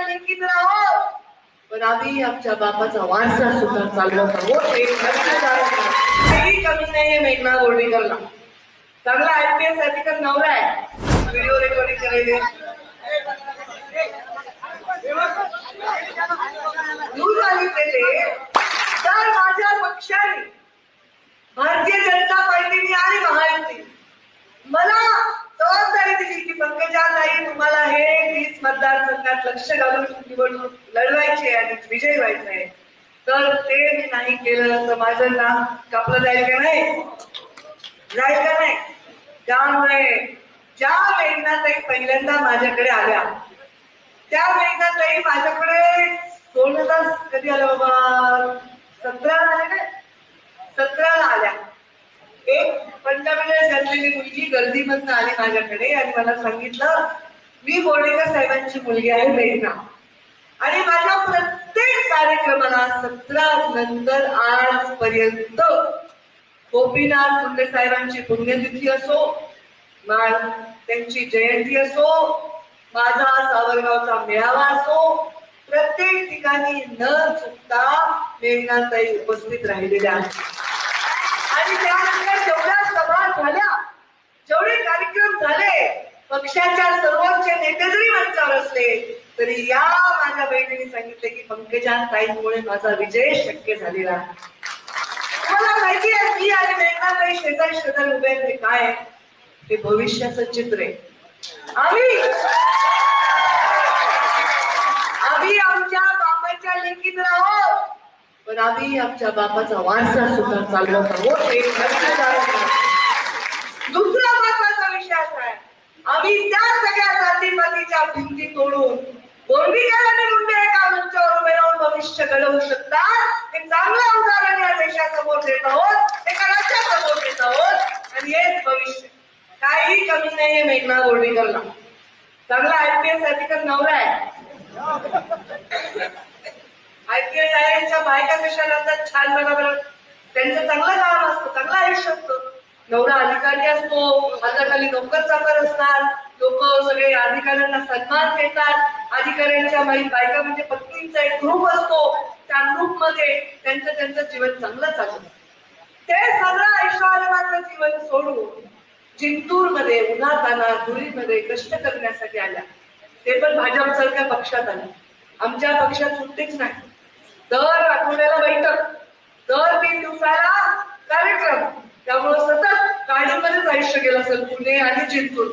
लेकीत राहो, पण आम्ही आमच्या बापाचा वारसा सुद्धा चालवत आहोत. काही कमी नाहीये मेघना बोर्डीकरला. चांगला IPS अधिकारी नवरा आहे, व्हिडिओ रेकॉर्डिंग करायचे. दूर सांगितलेले तर माझ्या पक्षाने भारतीय जनता पार्टीने आणि महायुती मला जबाबदारी दिली की पंकजाताई तुम्हाला हे 20 मतदारसंघात लक्ष घालून निवडणूक लढवायची आणि विजयी व्हायचा आहे. तर ते मी नाही केलं तर माझं नाम कापलं जाईल का नाही? जाईल का नाही? त्यामुळे ज्या मेघनाताई पहिल्यांदा माझ्याकडे आल्या त्या मेघनाताई माझ्याकडे 2000 कधी आल्या बाबा 17 आले ना, 17 आल्या. एक पंजाबीला घातलेली मुलगी गर्दीमधून आली माझ्याकडे आणि मला सांगितलं मी बोर्डीकर साहेबांची मुलगी आहे मेघना, आणि माझ्या प्रत्येक कार्यक्रमाला 17 नंतर आजपर्यंत गोपीनाथ मुंडे साहेबांची पुण्यतिथी असो, त्यांची जयंती असो, माझा सावरगावचा मेळावा असो, प्रत्येक ठिकाणी न चुकता मेघनाताई उपस्थित राहिलेल्या आहेत. आणि त्यानंतर जेवढ्या सभा झाल्या, जेवढे कार्यक्रम झाले, पक्षाच्या सर्वोच्च नेते जरी मंचावर असले तरी या माझ्या बहिणीने सांगितले की पंकजाताईंमुळे माझा विजय शक्य झालेला आहे. मला माहिती आहे मी आणि मेघनाताई शेजारी उभे आहेत. काय आहे ते भविष्याचं चित्र आहे. आम्ही आमच्या बापाच्या लेकीत राहो, पण आम्ही आमच्या बापाचा वारसा सुद्धा चालवत आहोत. दुसरा महत्वाचा विषय असा आहे, आम्ही त्या सगळ्या जातीपातीच्या भिंती तोडून बोर्डीकर आणि मुंडे एका मंचावर उभे राहून भविष्य घडवू शकतात हे चांगलं उदाहरण या देशासमोर देत आहोत, एका राज्यासमोर देत आहोत. आणि हेच भविष्य, काही कमी नाहीये मेघना बोर्डीकरला. चांगला IPS अधिकारी नवरा आहे. IPS आयांच्या बायका कशा लागतात छान बरोबर, त्यांचं चांगलं काम असतं, चांगलं आयुष्य असतं. नवरा अधिकारी असतो, हाताखाली नोकर चाकर असतात, लोक सगळे अधिकाऱ्यांना सन्मान देतात. अधिकाऱ्यांच्या बायका म्हणजे पत्नींचा एक ग्रुप असतो, त्या ग्रुप मध्ये त्यांचं जीवन चांगलं चालतं. ते सगळं ऐश्वर्याचं जीवन सोडून जिंतूर मध्ये उन्हातान्हात धुळीमध्ये कष्ट करण्यासाठी आल्या. ते पण भाजपसारख्या पक्षात आल्या. आमच्या पक्षात सुट्टीच नाही. दर आठवड्याला बैठक, दर 3 दिवसाला कार्यक्रम. त्यामुळे सतत गाडीमध्येच आयुष्य गेलं असेल पुणे आणि जिंतूर.